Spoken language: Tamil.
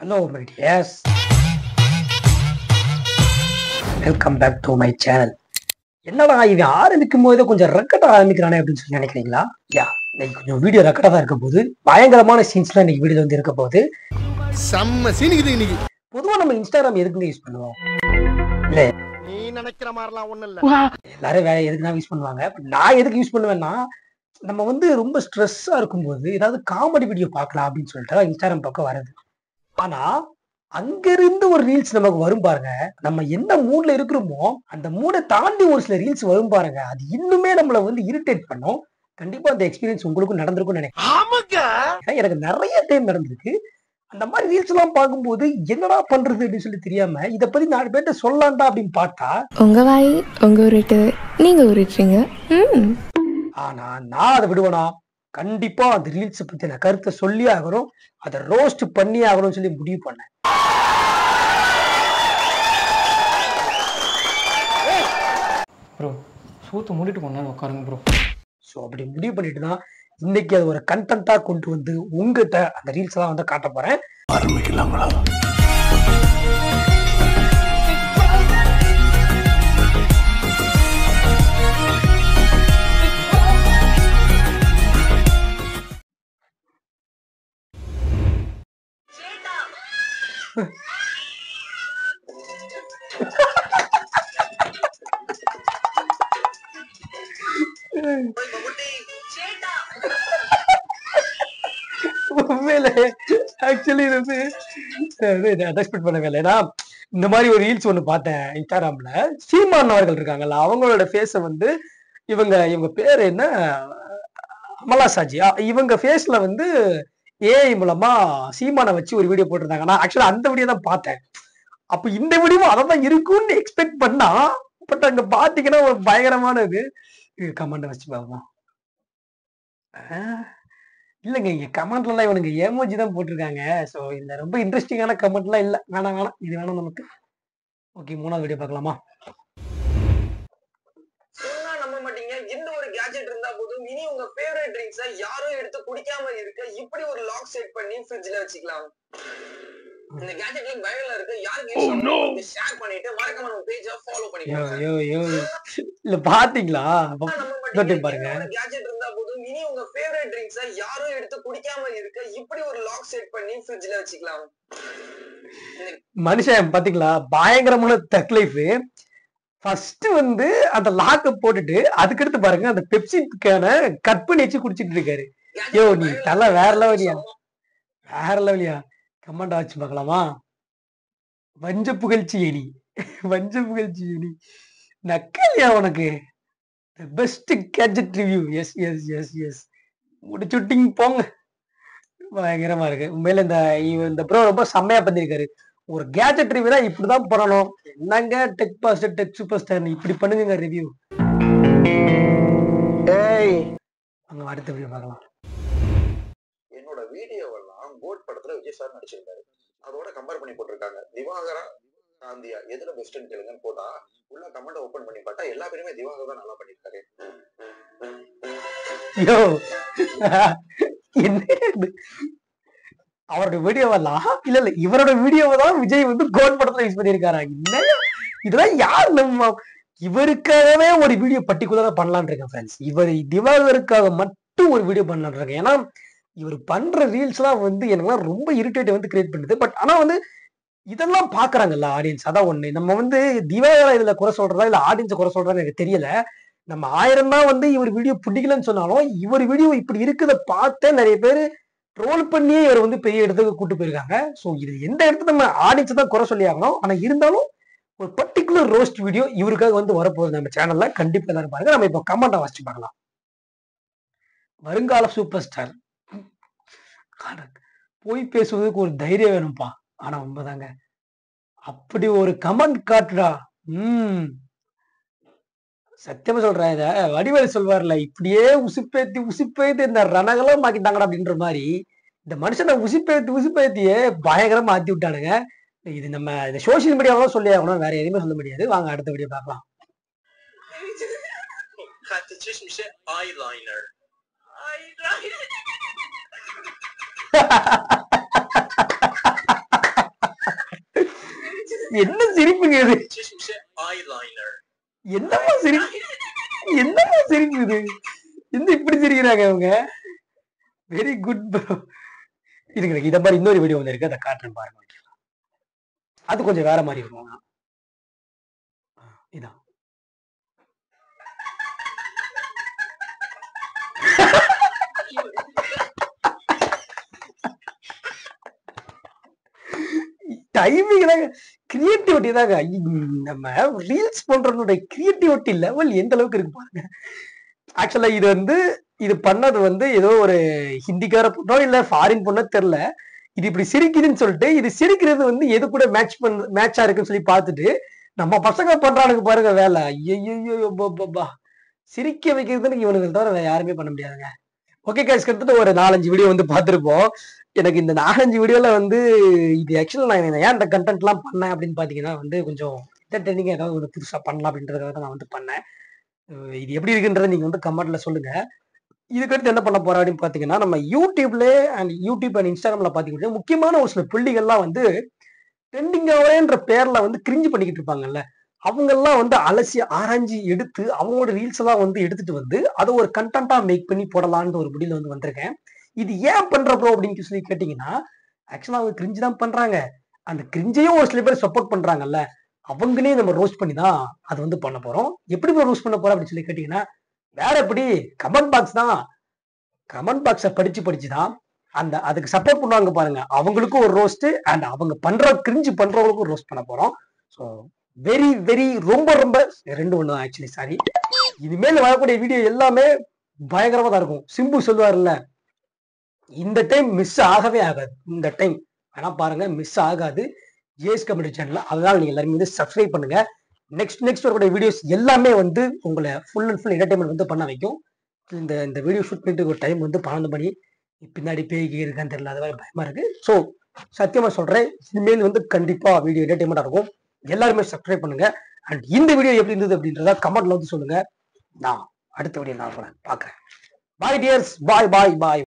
Hello, my dears. Welcome back to my channel. என்னடா இவன் ஆரம்பிக்கும் போதே கொஞ்சம் ரெக்கட்டா ஆரம்பிக்கிறானே அப்படின்னு சொல்லி நினைக்கிறீங்களா? யா, இன்னைக்கு கொஞ்சம் வீடியோ ரெக்கட்டா தான் இருக்க போகுது. பயங்கரமான சீன்ஸ்லாம் இன்னைக்கு வீடியோ வந்து இருக்க போகுது. செம்ம சீன் இது இன்னைக்கு. பொதுவா நம்ம இன்ஸ்டாகிராம் எதுக்கு யூஸ் பண்ணுவோம்? இல்ல நீ நினைக்கிற மாதிரிலாம் ஒண்ணும் இல்ல. எல்லாரும் வேற எதுக்கு தான் யூஸ் பண்ணுவாங்க. நான் எதுக்கு யூஸ் பண்ணுவேன்னா, நம்ம வந்து ரொம்ப ஸ்ட்ரெஸ்ஸா இருக்கும்போது ஏதாவது காமெடி வீடியோ பார்க்கலாம் அப்படின்னு சொல்லிட்டு இன்ஸ்டாகிராம் பக்கம் வருது. ஆனா அங்கிருந்து ஒரு ரீல்ஸ் நமக்கு வரும் பாருங்க. நம்ம என்ன மூட்ல இருக்கிறோமோ அந்த மூடை தாண்டி ஒரு சில ரீல்ஸ் வரும் பாருங்க. அது இன்னுமே நம்மள வந்து இரிட்டேட் பண்ணும். கண்டிப்பா அந்த எக்ஸ்பீரியன்ஸ் உங்களுக்கும் நடந்திருக்கும்னு நினைக்கிறேன். ஆமாங்க. எனக்கு நிறைய டைம் நடந்திருக்கு. அந்த மாதிரி ரீல்ஸ் எல்லாம் பார்க்கும்போது என்னடா பண்றது அப்படின்னு சொல்லி தெரியாம இதை பத்தி 4 பேர்ட்ட சொல்லலாம்டா அப்படின்னு பார்த்தா உங்க வாய் உங்க உருட்டு நீங்க உருட்டுறீங்க. ஆனா நான் அதை விடுவேனா? கண்டிப்பா அந்த ரீல்ஸ் பத்தி நான் கருத்தை சொல்லி ஆகணும், அதை ரோஸ்ட் பண்ணி ஆகணும்னு சொல்லி முடிவு பண்ணேன். ப்ரோ சூத்து மூடிட்டு கொஞ்ச நேரம் உட்காருங்க ப்ரோ. ஸோ அப்படி முடிவு பண்ணிட்டு தான் இன்னைக்கு அது ஒரு கண்டென்ட்டா கொண்டு வந்து உங்ககிட்ட அந்த ரீல்ஸ் எல்லாம் வந்து காட்ட போறேன். ஆரம்பிக்கலாங்களா? உண்மையில ஆக்சுவலி இது வந்து எக்ஸ்பெக்ட் பண்ணவே இல்லை. ஏன்னா இந்த மாதிரி ஒரு ரீல்ஸ் ஒண்ணு பார்த்தேன் இன்ஸ்டாகிராம்ல. சீமான் அவர்கள் இருக்காங்கல்ல, அவங்களோட ஃபேஸை வந்து இவங்க பேர் என்ன, அமலா சாஜி, இவங்க ஃபேஸ்ல வந்து ஏஐ மூலமா சீமானை வச்சு ஒரு வீடியோ போட்டிருந்தாங்க. நான் ஆக்சுவலா அந்த வீடியோ தான் பார்த்தேன். அப்ப இந்த வீடியோ அதான் இருக்கும்னு எக்ஸ்பெக்ட் பண்ணா, பட் அங்க பாத்தீங்கன்னா ஒரு பயங்கரமானது. கமெண்ட் வச்சு பார்ப்போம். இல்லைங்க, இங்க கமெண்ட்ல எல்லாம் இவனுங்க எமோஜி தான் போட்டிருக்காங்க. ஸோ இந்த ரொம்ப இன்ட்ரெஸ்டிங்கான கமெண்ட்லாம் இல்லை. வேணாம், இது வேணாம் நமக்கு. ஓகே, 3வது வீடியோ பார்க்கலாமா? சொன்னா நம்ப மாட்டீங்க, இந்த ஒரு கேஜெட் இருந்தா போதும் இனி உங்க ஃபேவரட் ட்ரிங்க்ஸை யாரும் எடுத்து குடிக்காம இருக்க இப்படி ஒரு லாக் செட் பண்ணி ஃப்ரிட்ஜ்ல வச்சுக்கலாம். இந்த கேஜெட் லிங்க் பயோல இருக்கு. யாருக்கு ஷேர் பண்ணிட்டு மறக்காம நம்ம பேஜை ஃபாலோ பண்ணிக்கோங்க. இல்ல பாத்தீங்களா? பாருங்க, கேஜெட் இருந்தா போதும் இனி உங்க ஃபேவரட் ட்ரிங்க்ஸை யாரும் எடுத்து குடிக்காம இருக்க இப்படி ஒரு லாக் செட் பண்ணி ஃப்ரிட்ஜ்ல வச்சுக்கலாம். மனுஷன் பாத்தீங்களா, பயங்கரமான தக் லைஃப். ஃபர்ஸ்ட் வந்து அந்த லாக்க போட்டுட்டு அதுக்கடுத்து பாருங்க அந்த பெப்சிக்கான கட் பண்ணி வச்சு குடிச்சிட்டு இருக்காரு. யோ நீ தலை வேற லெவலியா, வேற லெவலியா. கமெண்ட் வச்சு பார்க்கலாமா? வஞ்ச புகழ்ச்சி எலி, வஞ்ச புகழ்ச்சி எலி, நக்கல்யா உனக்கு. Best gadget review. Yes yes yes yes, முடிச்சுட்டிங் போங்க. பயங்கரமா இருக்கு உண்மையில. இந்த ப்ரோ ரொம்ப செம்மையா பண்ணிருக்காரு. ஒரு கேஜெட் ரிவ்யூனா இப்படிதான் பண்ணணும். என்னங்க tech pastor, tech super star, இப்படி பண்ணுங்க ரிவ்யூ. ஏய், அங்க அடுத்த வீடியோ பார்க்கலாம். என்னோட வீடியோவெல்லாம் கோட் படத்துல விஜய் சார் நடிச்சிருக்காரு. அதோட கம்பேர் பண்ணி போட்டிருக்காங்க. திவாகரா காந்தியா எதுல பெஸ்ட்னு கேளுங்கன்னு போட்டா உள்ள கமெண்ட் ஓபன் பண்ணி பார்த்தா எல்லா பேருமே திவாகர் தான் நல்லா பண்ணிருக்காரு. யோ என்ன அவரோட வீடியோவெல்லாம் இல்ல இவரோட வீடியோவை தான் விஜய் வந்து கோட் படத்துல யூஸ் பண்ணிருக்காரா? இதெல்லாம் யார் நம்ம இவருக்காகவே ஒரு வீடியோ பர்டிகுலரா பண்ணலான் இருக்கேன் ஃப்ரெண்ட்ஸ். இவர் திவாகருக்காக மட்டும் ஒரு வீடியோ பண்ணலான் இருக்கேன். ஏன்னா இவர் பண்ற ரீல்ஸ் எல்லாம் வந்து எனக்குலாம் ரொம்ப இரிட்டேட் வந்து கிரியேட் பண்ணுது. பட் ஆனா வந்து இதெல்லாம் பாக்குறாங்கல்ல ஆடியன்ஸ், அதான் ஒண்ணு. நம்ம வந்து திவாகரா இதுல குறை சொல்றதா இல்ல ஆடியன்ஸ் குறை சொல்றதா எனக்கு தெரியல. நம்ம 1000 தான் வந்து இவர் வீடியோ பிடிக்கலன்னு சொன்னாலும் இவர் வீடியோ இப்படி இருக்குத பார்த்தே நிறைய பேர் ட்ரோல் பண்ணியே இவர் வந்து பெரிய இடத்துக்கு கூட்டு போயிருக்காங்க. ஸோ இது எந்த இடத்துல நம்ம ஆடியன்ஸ் தான் குறை சொல்லி ஆகணும். ஆனா இருந்தாலும் ஒரு பர்டிகுலர் ரோஸ்ட் வீடியோ இவருக்காக வந்து வரப்போகுது நம்ம சேனல்ல. கண்டிப்பா எல்லாரும் பாருங்க. நம்ம இப்போ கமெண்டா வாசிச்சு பார்க்கலாம். வருங்கால சூப்பர் ஸ்டார் போய் பேசுவதற்கு ஒரு தைரியம் வேணும்பா. ஆனா உண்மைதாங்க, அப்படி ஒரு கமெண்ட் காட்டுடா. சத்தியமா சொல்றேன். இத வடிவேலு சொல்வார்ல, இப்படியே உசுப்பேத்தி இந்த ரணகலம் ஆக்கிட்டாங்கடா அப்படின்ற மாதிரி இந்த மனுஷனை உசுப்பேத்தியே பயங்கரமா ஆத்தி விட்டானுங்க. இது நம்ம இந்த சோசியல் மீடியாவெல்லாம் சொல்லி ஆகணும், வேற எதுவுமே சொல்ல முடியாது. வாங்க அடுத்த வீடியோ பார்க்கலாம். என்ன சிரிப்புங்க இது? என்னமா சிரிப்பு, என்னமா சிரிப்பு இது? என்ன இப்படி சிரிக்கிறாங்க அவங்க? Very good bro. இதுங்க இத மாதிரி இன்னொரு வீடியோ வந்து இருக்கு, அதை காட்டுறேன் பாருங்க. அது கொஞ்சம் வேற மாதிரி இருக்கும். இதான் டைமிங் தாங்க, கிரியேட்டிவிட்டி தாங்க. நம்ம ரீல்ஸ் பண்றவனுடைய கிரியேட்டிவிட்டி லெவல் எந்த அளவுக்கு இருக்கு பாருங்க. ஆக்சுவலா இது வந்து இது பண்ணது வந்து ஏதோ ஒரு ஹிந்திக்கார பொண்ணோ இல்ல ஃபாரின் பொண்ணோ தெரியல. இது இப்படி சிரிக்குதுன்னு சொல்லிட்டு, இது சிரிக்கிறது வந்து எது கூட மேட்சா இருக்குன்னு சொல்லி பார்த்துட்டு நம்ம பசங்க பண்றானுங்க பாருங்க வேலை. ஐயோ பா, சிரிக்க வைக்கிறதுன்னு இவனுக்கு தவிர வேற யாருமே பண்ண முடியாதுங்க. ஓகே கைஸ், கிட்டத்தட்ட ஒரு 4-5 வீடியோ வந்து பார்த்துருப்போம். எனக்கு இந்த 4-5 வீடியோல வந்து இது ஆக்சுவலா நான் ஏன் இந்த கண்டென்ட் எல்லாம் பண்ணேன் அப்படின்னு பாத்தீங்கன்னா வந்து கொஞ்சம் என்டர்டெய்னிங்கா ஏதாவது ஒரு புதுசா பண்ணலாம் அப்படின்றதுக்காக நான் வந்து பண்ணேன். இது எப்படி இருக்குன்றதை நீங்க வந்து கமெண்ட்ல சொல்லுங்க. இதுக்கடுத்து என்ன பண்ண போறோம் அப்படின்னு பாத்தீங்கன்னா, நம்ம யூடியூப்ல அண்ட் இன்ஸ்டாகிராம்ல பாத்தீங்கன்னா முக்கியமான ஒரு சில புள்ளிகள்லாம் வந்து ட்ரெண்டிங் ஆவரேன்ற பேர்ல வந்து கிரிஞ்சு பண்ணிக்கிட்டு இருப்பாங்கல்ல, அவங்க எல்லாம் வந்து அலசி ஆராய்ச்சி எடுத்து அவங்களோட ரீல்ஸ் எல்லாம் வந்து எடுத்துட்டு வந்து அதை ஒரு கண்டென்ட்டா மேக் பண்ணி போடலான்ற ஒரு முடிவுல வந்து வந்திருக்கேன். இது ஏன் பண்ற ப்ரோ அப்படின்னு சொல்லி கேட்டீங்கன்னா, ஆக்சுவலா அவங்க கிரிஞ்சு தான் பண்றாங்க. அந்த கிரிஞ்சையும் ஒரு சில பேர் சப்போர்ட் பண்றாங்கல்ல, அவங்களையும் நம்ம ரோஸ்ட் பண்ணி தான் அது வந்து பண்ண போறோம். எப்படி ரோஸ்ட் பண்ண போறோம் அப்படின்னு சொல்லி கேட்டீங்கன்னா, வேற எப்படி கமெண்ட் பாக்ஸ் தான். கமெண்ட் பாக்ஸை படிச்சுதான் அதுக்கு சப்போர்ட் பண்ணுவாங்க பாருங்க, அவங்களுக்கும் ஒரு ரோஸ்ட் அண்ட் அவங்க பண்ற கிரிஞ்சு பண்றவங்களுக்கும் ரோஸ்ட் பண்ண போறோம். ஸோ வெரி வெரி ரொம்ப ரொம்ப 2 ஒன்று தான் ஆக்சுவலி. சாரி, இனிமேல் வரக்கூடிய வீடியோ எல்லாமே பயங்கரமா தான் இருக்கும். சிம்பு சொல்லுவார்ல, இந்த டைம் மிஸ் ஆகவே ஆகாது. இந்த டைம் வேணா பாருங்க, மிஸ் ஆகாது ஜேஎஸ் கமெடி சேனல்ல. அதனால நீங்க எல்லாருமே வந்து சப்ஸ்கிரைப் பண்ணுங்க. நெக்ஸ்ட் வரக்கூடிய வீடியோஸ் எல்லாமே வந்து உங்களை ஃபுல் அண்ட் ஃபுல் என்டர்டைன்மெண்ட் வந்து பண்ண வைக்கும். இந்த வீடியோ ஷூட் பண்ணிட்டு ஒரு டைம் வந்து 12 மணி, பின்னாடி பேய்க்கு இருக்கான்னு தெரியல, அது மாதிரி பயமா இருக்கு. ஸோ சத்தியமா சொல்றேன், இனிமேல் வந்து கண்டிப்பா வீடியோ என்டர்டைன்மெண்டா இருக்கும். எல்லாருமே சப்ஸ்கிரைப் பண்ணுங்க. அண்ட் இந்த வீடியோ எப்படி இருந்தது அப்படின்றத கமெண்ட்ல வந்து சொல்லுங்க. நான் அடுத்த வீடியோ நான் பாக்குறேன். பாய் டியர்ஸ், பாய் பாய் பாய்.